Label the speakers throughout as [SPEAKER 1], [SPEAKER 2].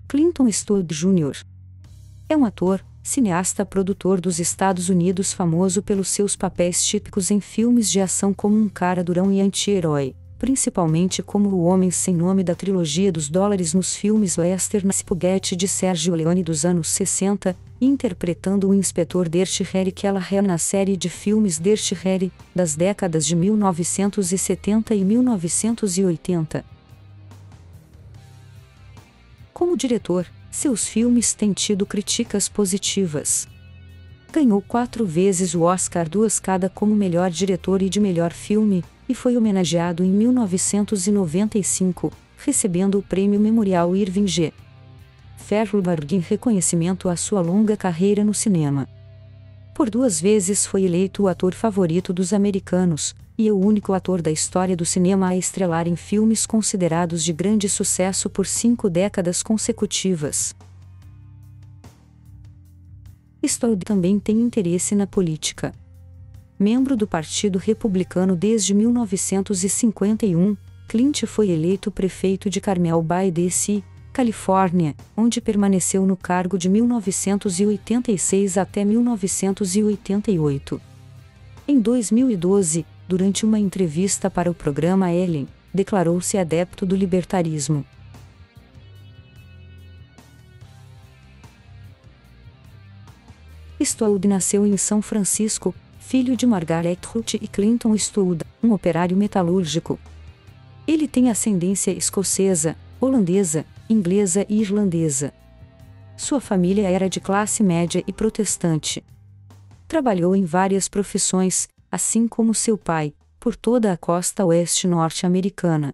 [SPEAKER 1] Clinton Eastwood Jr. é um ator, cineasta, produtor dos Estados Unidos famoso pelos seus papéis típicos em filmes de ação como um cara durão e anti-herói, principalmente como o Homem Sem Nome da trilogia dos dólares nos filmes western Spaghetti de Sergio Leone dos anos 60, e interpretando o inspetor Dirty Harry Callahan na série de filmes Dirty Harry, das décadas de 1970 e 1980. Como diretor, seus filmes têm tido críticas positivas. Ganhou 4 vezes o Oscar, 2 cada como melhor diretor e de melhor filme, e foi homenageado em 1995, recebendo o Prêmio Memorial Irving G. Thalberg em reconhecimento à sua longa carreira no cinema. Por 2 vezes foi eleito o ator favorito dos americanos, e é o único ator da história do cinema a estrelar em filmes considerados de grande sucesso por 5 décadas consecutivas. Eastwood também tem interesse na política. Membro do Partido Republicano desde 1951, Clint foi eleito prefeito de Carmel Bay DC, Califórnia, onde permaneceu no cargo de 1986 até 1988. Em 2012, durante uma entrevista para o programa Ellen, declarou-se adepto do libertarismo. Eastwood nasceu em São Francisco, filho de Margaret Ruth e Clinton Eastwood, um operário metalúrgico. Ele tem ascendência escocesa, holandesa, inglesa e irlandesa. Sua família era de classe média e protestante. Trabalhou em várias profissões, assim como seu pai, por toda a costa oeste norte-americana.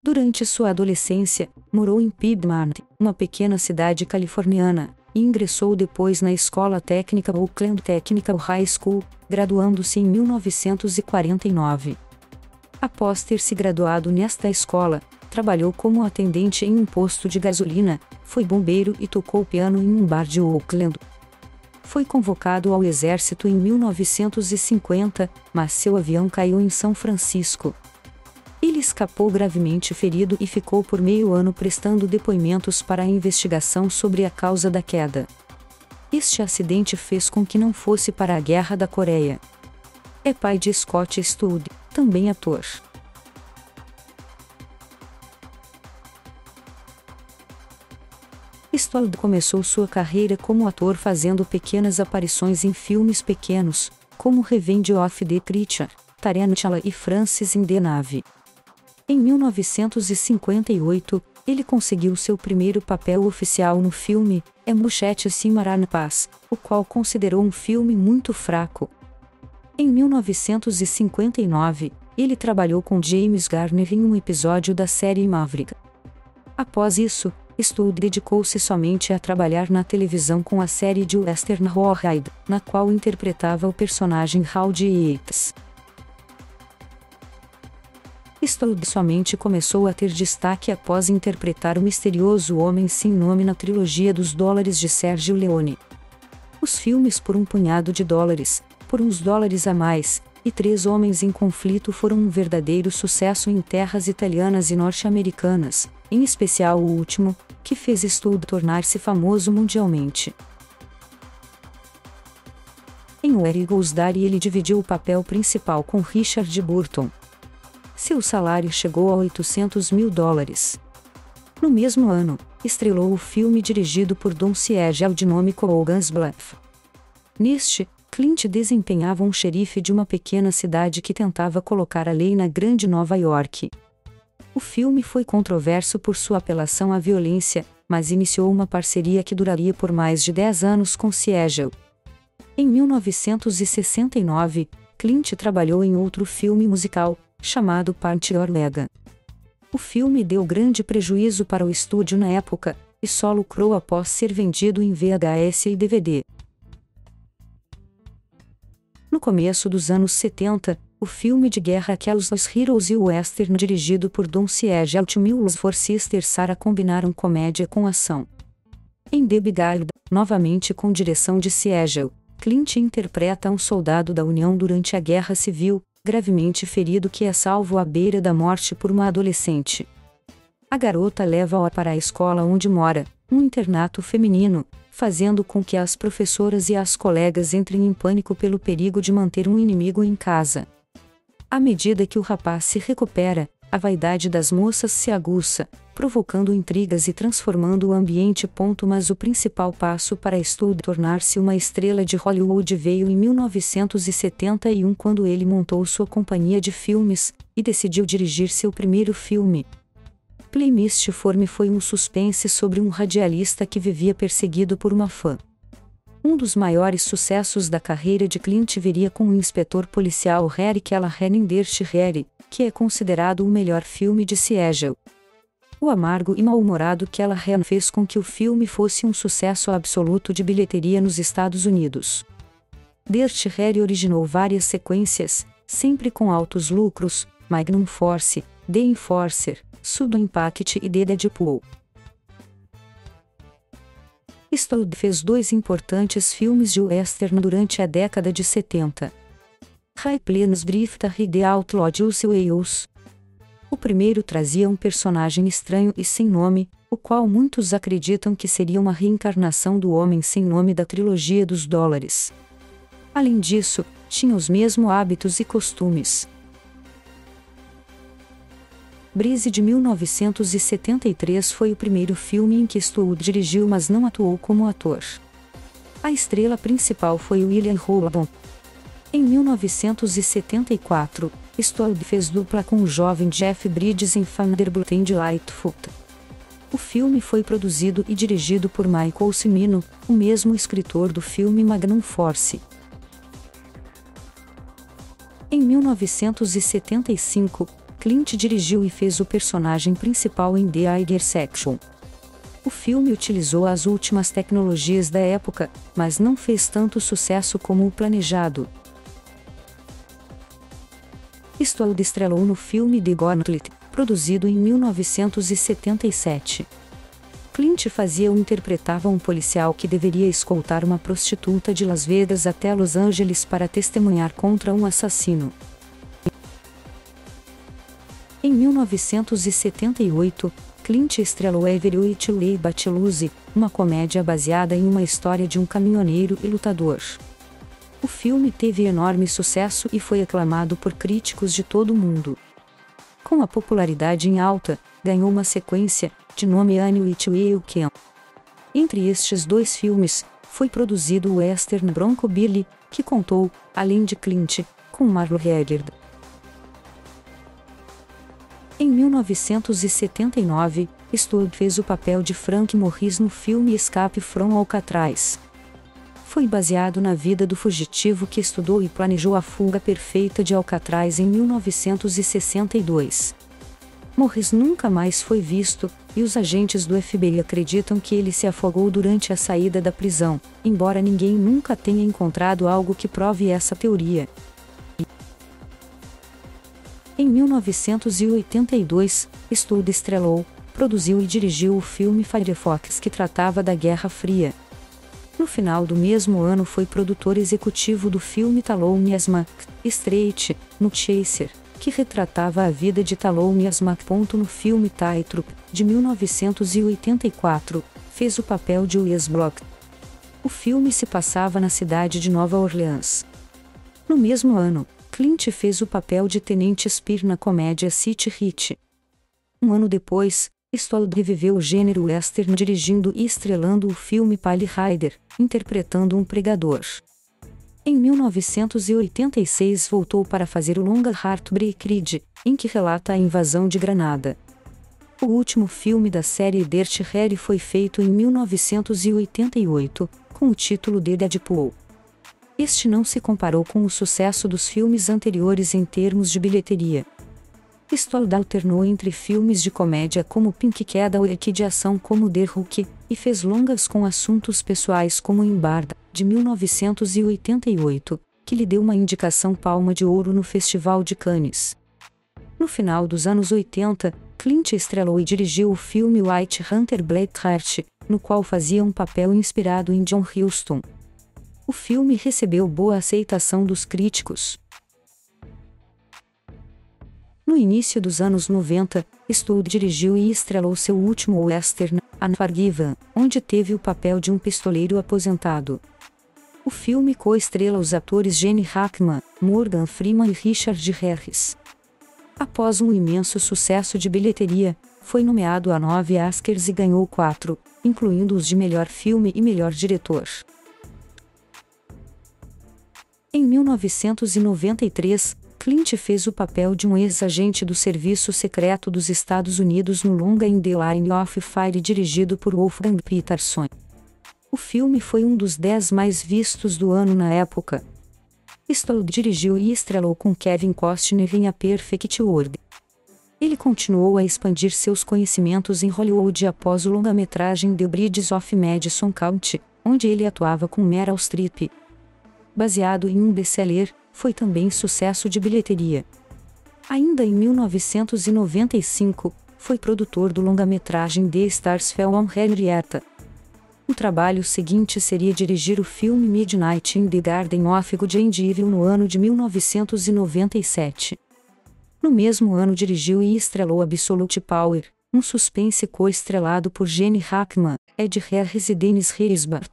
[SPEAKER 1] Durante sua adolescência, morou em Piedmont, uma pequena cidade californiana, e ingressou depois na Escola Técnica Oakland Technical High School, graduando-se em 1949. Após ter se graduado nesta escola, trabalhou como atendente em um posto de gasolina, foi bombeiro e tocou piano em um bar de Oakland. Foi convocado ao exército em 1950, mas seu avião caiu em São Francisco. Ele escapou gravemente ferido e ficou por meio ano prestando depoimentos para a investigação sobre a causa da queda. Este acidente fez com que não fosse para a Guerra da Coreia. É pai de Scott Eastwood, também ator. Eastwood começou sua carreira como ator fazendo pequenas aparições em filmes pequenos, como Revenge of the Creature, Tarantula e Francis in the Navy. Em 1958, ele conseguiu seu primeiro papel oficial no filme A Muchette Cimarron Pass, o qual considerou um filme muito fraco. Em 1959, ele trabalhou com James Garner em um episódio da série Maverick. Após isso, Eastwood dedicou-se somente a trabalhar na televisão com a série de western Rawhide, na qual interpretava o personagem Howdy Yates. Eastwood somente começou a ter destaque após interpretar o misterioso Homem Sem Nome na trilogia dos dólares de Sergio Leone. Os filmes Por um Punhado de Dólares, Por uns Dólares a Mais, e 3 Homens em Conflito foram um verdadeiro sucesso em terras italianas e norte-americanas, em especial o último, que fez Eastwood tornar-se famoso mundialmente. Em Where Goes Daddy ele dividiu o papel principal com Richard Burton. Seu salário chegou a $800 mil. No mesmo ano, estrelou o filme dirigido por Don Siegel de nome Logan's Bluff. Neste, Clint desempenhava um xerife de uma pequena cidade que tentava colocar a lei na Grande Nova York. O filme foi controverso por sua apelação à violência, mas iniciou uma parceria que duraria por mais de 10 anos com Siegel. Em 1969, Clint trabalhou em outro filme musical, chamado Paint Your Leg. O filme deu grande prejuízo para o estúdio na época, e só lucrou após ser vendido em VHS e DVD. No começo dos anos 70, o filme de guerra Kells Heroes e o western dirigido por Don Siegel e Mills for Sister Sarah combinaram comédia com ação. Em The Big Island, novamente com direção de Siegel, Clint interpreta um soldado da União durante a Guerra Civil, gravemente ferido que é salvo à beira da morte por uma adolescente. A garota leva-o para a escola onde mora, um internato feminino, fazendo com que as professoras e as colegas entrem em pânico pelo perigo de manter um inimigo em casa. À medida que o rapaz se recupera, a vaidade das moças se aguça, provocando intrigas e transformando o ambiente. Mas o principal passo para Eastwood tornar-se uma estrela de Hollywood veio em 1971, quando ele montou sua companhia de filmes e decidiu dirigir seu primeiro filme. Play Misty-Form foi um suspense sobre um radialista que vivia perseguido por uma fã. Um dos maiores sucessos da carreira de Clint viria com o inspetor policial Harry Callahan em Dirty Harry, que é considerado o melhor filme de Siegel. O amargo e mal-humorado Callahan fez com que o filme fosse um sucesso absoluto de bilheteria nos Estados Unidos. Dirty Harry originou várias sequências, sempre com altos lucros: Magnum Force, The Enforcer, Sudden Impact e The Deadpool. Eastwood fez 2 importantes filmes de western durante a década de 70. High Plains Drifter e The Outlaw Juice Wales. O primeiro trazia um personagem estranho e sem nome, o qual muitos acreditam que seria uma reencarnação do Homem Sem Nome da trilogia dos dólares. Além disso, tinha os mesmos hábitos e costumes. Breeze de 1973 foi o primeiro filme em que Eastwood dirigiu, mas não atuou como ator. A estrela principal foi William Holden. Em 1974, Eastwood fez dupla com o jovem Jeff Bridges em Thunderbolt and Lightfoot. O filme foi produzido e dirigido por Michael Cimino, o mesmo escritor do filme Magnum Force. Em 1975, Clint dirigiu e fez o personagem principal em The Intersection. O filme utilizou as últimas tecnologias da época, mas não fez tanto sucesso como o planejado. Eastwood estrelou no filme The Gauntlet, produzido em 1977. Clint interpretava um policial que deveria escoltar uma prostituta de Las Vegas até Los Angeles para testemunhar contra um assassino. Em 1978, Clint estrelou Every Which Way But Loose, uma comédia baseada em uma história de um caminhoneiro e lutador. O filme teve enorme sucesso e foi aclamado por críticos de todo o mundo. Com a popularidade em alta, ganhou uma sequência, de nome Any Which Way You Can. Entre estes 2 filmes, foi produzido o western Bronco Billy, que contou, além de Clint, com Marlon Haggard. Em 1979, Eastwood fez o papel de Frank Morris no filme Escape from Alcatraz. Foi baseado na vida do fugitivo que estudou e planejou a fuga perfeita de Alcatraz em 1962. Morris nunca mais foi visto, e os agentes do FBI acreditam que ele se afogou durante a saída da prisão, embora ninguém nunca tenha encontrado algo que prove essa teoria. Em 1982, Eastwood estrelou, produziu e dirigiu o filme Firefox, que tratava da Guerra Fria. No final do mesmo ano foi produtor executivo do filme Thelonious Monk, Straight, no Chaser, que retratava a vida de Thelonious Monk. No filme Tightrope, de 1984, fez o papel de Wes Block. O filme se passava na cidade de Nova Orleans. No mesmo ano, Clint fez o papel de Tenente Spear na comédia City Hit. Um ano depois, Eastwood reviveu o gênero western dirigindo e estrelando o filme Pale Rider, interpretando um pregador. Em 1986 voltou para fazer o longa Heartbreak Ridge, em que relata a invasão de Granada. O último filme da série Dirty Harry foi feito em 1988, com o título de Deadpool. Este não se comparou com o sucesso dos filmes anteriores em termos de bilheteria. Eastwood alternou entre filmes de comédia como Pink Cadillac e de ação como The Rookie, e fez longas com assuntos pessoais como Embarda, de 1988, que lhe deu uma indicação Palma de Ouro no Festival de Cannes. No final dos anos 80, Clint estrelou e dirigiu o filme White Hunter Blackheart, no qual fazia um papel inspirado em John Huston. O filme recebeu boa aceitação dos críticos. No início dos anos 90, Eastwood dirigiu e estrelou seu último western, Unforgiven, onde teve o papel de um pistoleiro aposentado. O filme co-estrela os atores Gene Hackman, Morgan Freeman e Richard Harris. Após um imenso sucesso de bilheteria, foi nomeado a 9 Oscars e ganhou 4, incluindo os de melhor filme e melhor diretor. Em 1993, Clint fez o papel de um ex-agente do Serviço Secreto dos Estados Unidos no longa In the Line of Fire dirigido por Wolfgang Peterson. O filme foi um dos 10 mais vistos do ano na época. Eastwood dirigiu e estrelou com Kevin Costner em A Perfect World. Ele continuou a expandir seus conhecimentos em Hollywood após o longa-metragem The Bridges of Madison County, onde ele atuava com Meryl Streep. Baseado em um best-seller, foi também sucesso de bilheteria. Ainda em 1995, foi produtor do longa-metragem The Stars Fell on Henrietta. O trabalho seguinte seria dirigir o filme Midnight in the Garden of Good and Evil no ano de 1997. No mesmo ano dirigiu e estrelou Absolute Power, um suspense co-estrelado por Gene Hackman, Ed Harris e Dennis Haysbert.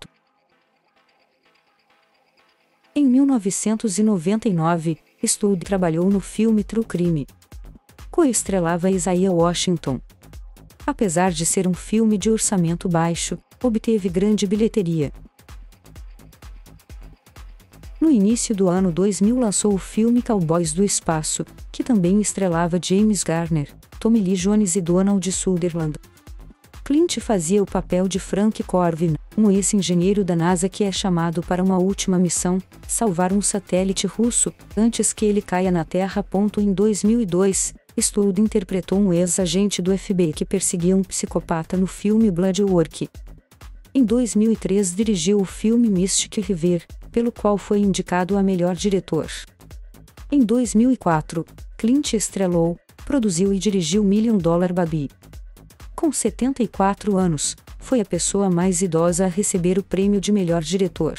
[SPEAKER 1] Em 1999, Eastwood trabalhou no filme True Crime. Co-estrelava Isaiah Washington. Apesar de ser um filme de orçamento baixo, obteve grande bilheteria. No início do ano 2000 lançou o filme Cowboys do Espaço, que também estrelava James Garner, Tommy Lee Jones e Donald Sutherland. Clint fazia o papel de Frank Corvin, um ex-engenheiro da NASA que é chamado para uma última missão, salvar um satélite russo, antes que ele caia na Terra. Em 2002, Eastwood interpretou um ex-agente do FBI que perseguia um psicopata no filme Bloodwork. Em 2003 dirigiu o filme Mystic River, pelo qual foi indicado a melhor diretor. Em 2004, Clint estrelou, produziu e dirigiu Million Dollar Baby. Com 74 anos, foi a pessoa mais idosa a receber o prêmio de melhor diretor.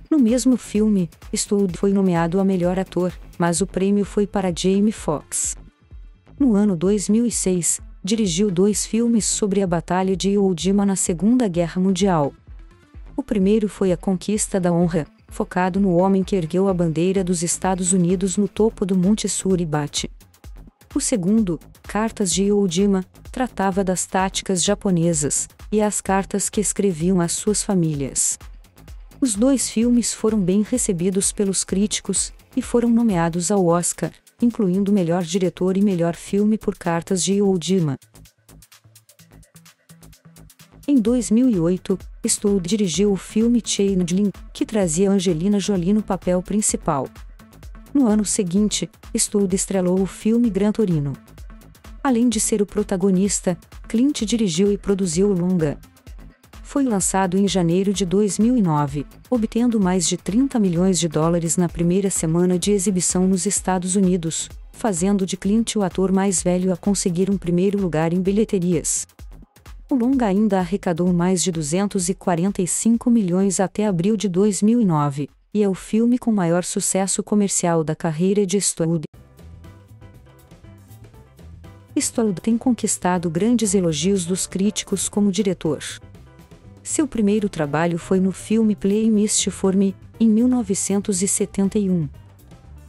[SPEAKER 1] No mesmo filme, Eastwood foi nomeado a melhor ator, mas o prêmio foi para Jamie Foxx. No ano 2006, dirigiu 2 filmes sobre a Batalha de Iwo Jima na Segunda Guerra Mundial. O primeiro foi A Conquista da Honra, focado no homem que ergueu a bandeira dos Estados Unidos no topo do Monte Suribachi. O segundo, Cartas de Iwo Jima, tratava das táticas japonesas, e as cartas que escreviam às suas famílias. Os 2 filmes foram bem recebidos pelos críticos, e foram nomeados ao Oscar, incluindo melhor diretor e melhor filme por Cartas de Iwo Jima. Em 2008, Eastwood dirigiu o filme Changeling, que trazia Angelina Jolie no papel principal. No ano seguinte, Eastwood estrelou o filme Gran Torino. Além de ser o protagonista, Clint dirigiu e produziu o longa. Foi lançado em janeiro de 2009, obtendo mais de $30 milhões na primeira semana de exibição nos Estados Unidos, fazendo de Clint o ator mais velho a conseguir um primeiro lugar em bilheterias. O longa ainda arrecadou mais de $245 milhões até abril de 2009, e é o filme com maior sucesso comercial da carreira de Eastwood. Eastwood tem conquistado grandes elogios dos críticos como diretor. Seu primeiro trabalho foi no filme Play Misty for Me, em 1971.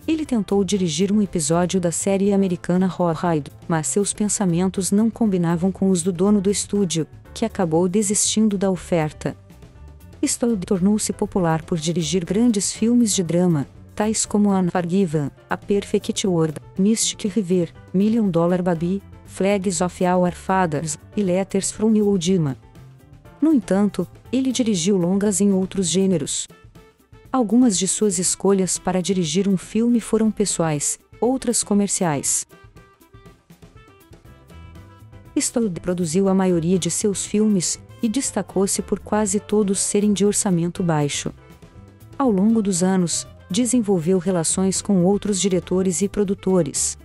[SPEAKER 1] Ele tentou dirigir um episódio da série americana Rawhide, mas seus pensamentos não combinavam com os do dono do estúdio, que acabou desistindo da oferta. Eastwood tornou-se popular por dirigir grandes filmes de drama, tais como Unforgiven, A Perfect World, Mystic River, Million Dollar Baby, Flags of Our Fathers e Letters from Iwo Jima. No entanto, ele dirigiu longas em outros gêneros. Algumas de suas escolhas para dirigir um filme foram pessoais, outras comerciais. Eastwood produziu a maioria de seus filmes, e destacou-se por quase todos serem de orçamento baixo. Ao longo dos anos, desenvolveu relações com outros diretores e produtores.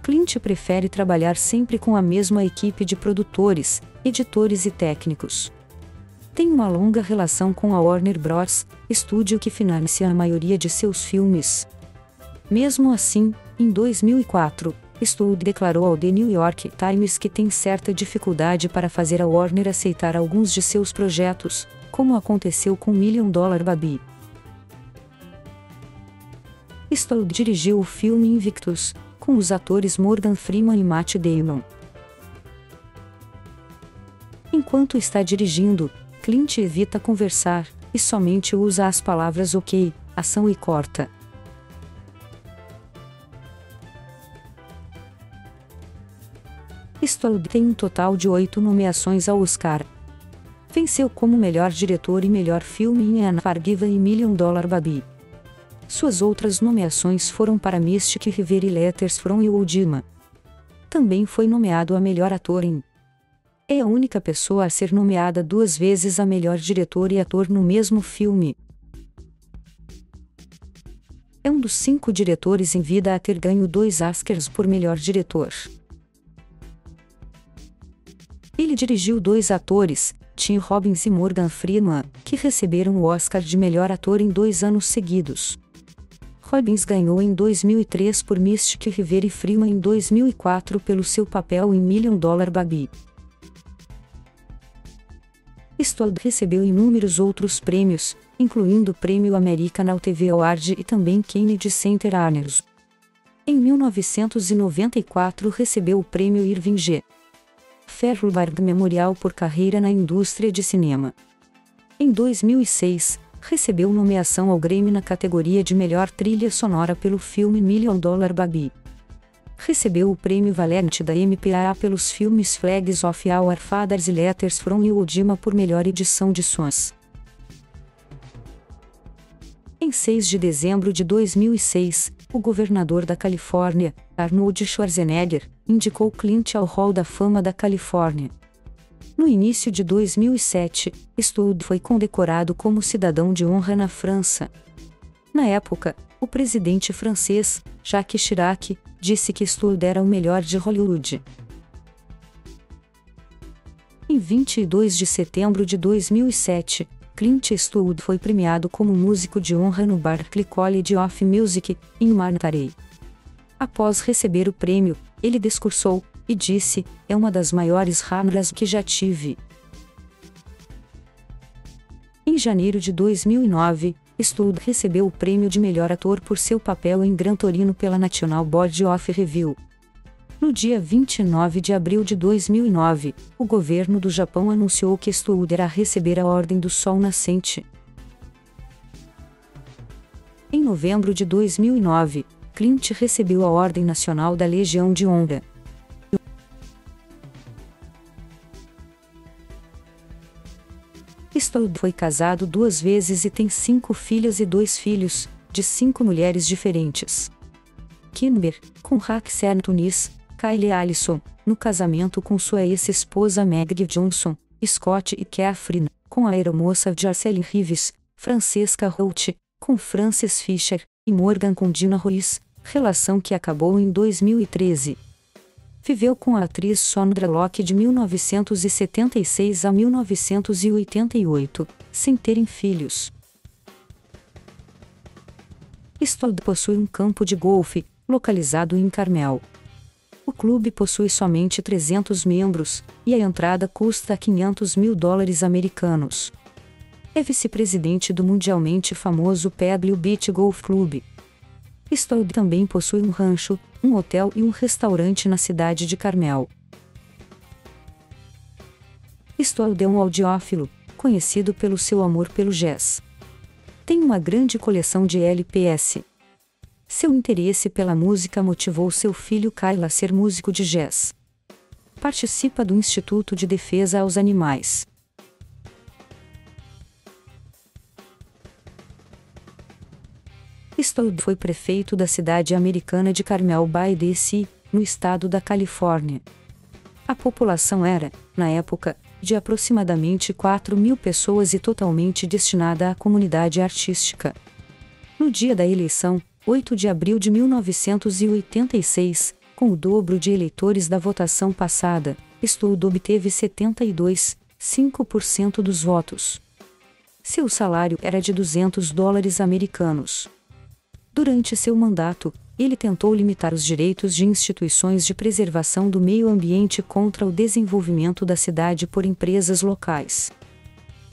[SPEAKER 1] Clint prefere trabalhar sempre com a mesma equipe de produtores, editores e técnicos. Tem uma longa relação com a Warner Bros., estúdio que financia a maioria de seus filmes. Mesmo assim, em 2004, Eastwood declarou ao The New York Times que tem certa dificuldade para fazer a Warner aceitar alguns de seus projetos, como aconteceu com Million Dollar Baby. Eastwood dirigiu o filme Invictus, com os atores Morgan Freeman e Matt Damon. Enquanto está dirigindo, Clint evita conversar, e somente usa as palavras ok, ação e corta. Eastwood tem um total de 8 nomeações ao Oscar. Venceu como melhor diretor e melhor filme em Unforgiven e Million Dollar Baby. Suas outras nomeações foram para Mystic River e Letters from Iwo Jima. Também foi nomeado a melhor ator em. É a única pessoa a ser nomeada 2 vezes a melhor diretor e ator no mesmo filme. É um dos 5 diretores em vida a ter ganho 2 Oscars por melhor diretor. Ele dirigiu 2 atores, Tim Robbins e Morgan Freeman, que receberam o Oscar de melhor ator em 2 anos seguidos. Robbins ganhou em 2003 por Mystic River e Freeman em 2004 pelo seu papel em Million Dollar Baby. Eastwood recebeu inúmeros outros prêmios, incluindo o Prêmio American TV Award e também Kennedy Center Honors. Em 1994 recebeu o Prêmio Irving G. Thalberg Memorial por carreira na indústria de cinema. Em 2006, recebeu nomeação ao Grammy na categoria de melhor trilha sonora pelo filme Million Dollar Baby. Recebeu o Prêmio Valente da MPAA pelos filmes Flags of Our Fathers e Letters from Iwo Jima por melhor edição de sons. Em 6 de dezembro de 2006, o governador da Califórnia, Arnold Schwarzenegger, indicou Clint ao Hall da Fama da Califórnia. No início de 2007, Eastwood foi condecorado como cidadão de honra na França. Na época, o presidente francês, Jacques Chirac, disse que Eastwood era o melhor de Hollywood. Em 22 de setembro de 2007, Clint Eastwood foi premiado como músico de honra no Berklee College of Music, em Monterey. Após receber o prêmio, ele discursou e disse: "É uma das maiores honras que já tive." Em janeiro de 2009, Eastwood recebeu o prêmio de melhor ator por seu papel em Gran Torino pela National Board of Review. No dia 29 de abril de 2009, o governo do Japão anunciou que Eastwood irá receber a Ordem do Sol Nascente. Em novembro de 2009, Clint recebeu a Ordem Nacional da Legião de Honra. Eastwood foi casado 2 vezes e tem 5 filhas e 2 filhos, de 5 mulheres diferentes. Kimber, com Roxanne Tunis, Kylie Allison, no casamento com sua ex-esposa Meg Johnson, Scott e Catherine, com a aeromoça Jocelyn Rives, Francesca Holt, com Frances Fisher, e Morgan com Dina Royce, relação que acabou em 2013. Viveu com a atriz Sondra Locke de 1976 a 1988, sem terem filhos. Eastwood possui um campo de golfe, localizado em Carmel. O clube possui somente 300 membros, e a entrada custa $500 mil americanos. É vice-presidente do mundialmente famoso Pebble Beach Golf Club. Eastwood também possui um rancho, um hotel e um restaurante na cidade de Carmel. Eastwood é um audiófilo, conhecido pelo seu amor pelo jazz. Tem uma grande coleção de LPs. Seu interesse pela música motivou seu filho Kyle a ser músico de jazz. Participa do Instituto de Defesa aos Animais. Eastwood foi prefeito da cidade americana de Carmel by the Sea, no estado da Califórnia. A população era, na época, de aproximadamente 4.000 pessoas e totalmente destinada à comunidade artística. No dia da eleição, 8 de abril de 1986, com o dobro de eleitores da votação passada, Eastwood obteve 72,5% dos votos. Seu salário era de $200 americanos. Durante seu mandato, ele tentou limitar os direitos de instituições de preservação do meio ambiente contra o desenvolvimento da cidade por empresas locais.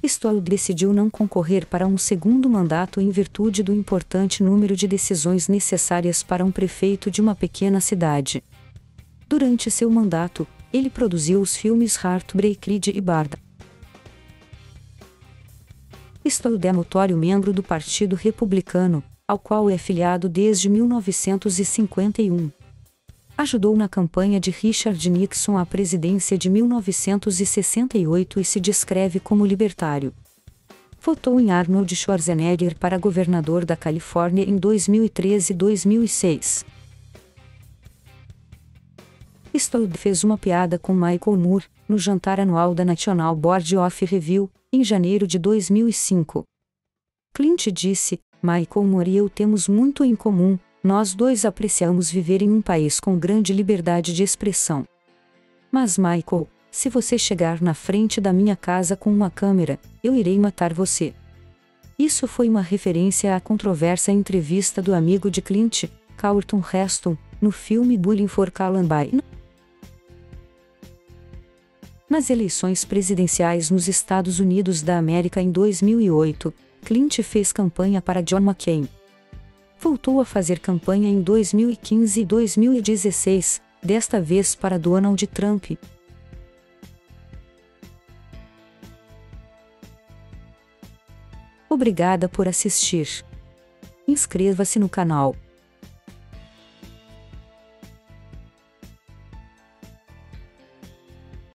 [SPEAKER 1] Stoll decidiu não concorrer para um segundo mandato em virtude do importante número de decisões necessárias para um prefeito de uma pequena cidade. Durante seu mandato, ele produziu os filmes Heartbreak Ridge e Barda. Stoll é notório membro do Partido Republicano, ao qual é filiado desde 1951. Ajudou na campanha de Richard Nixon à presidência de 1968 e se descreve como libertário. Votou em Arnold Schwarzenegger para governador da Califórnia em 2013 e 2006. Stoll fez uma piada com Michael Moore, no jantar anual da National Board of Review, em janeiro de 2005. Clint disse: Michael Moore e eu temos muito em comum, nós dois apreciamos viver em um país com grande liberdade de expressão. Mas Michael, se você chegar na frente da minha casa com uma câmera, eu irei matar você. Isso foi uma referência à controversa entrevista do amigo de Clint, Charlton Heston, no filme Bowling for Columbine. Nas eleições presidenciais nos Estados Unidos da América em 2008, Clint fez campanha para John McCain. Voltou a fazer campanha em 2015 e 2016, desta vez para Donald Trump. Obrigada por assistir. Inscreva-se no canal.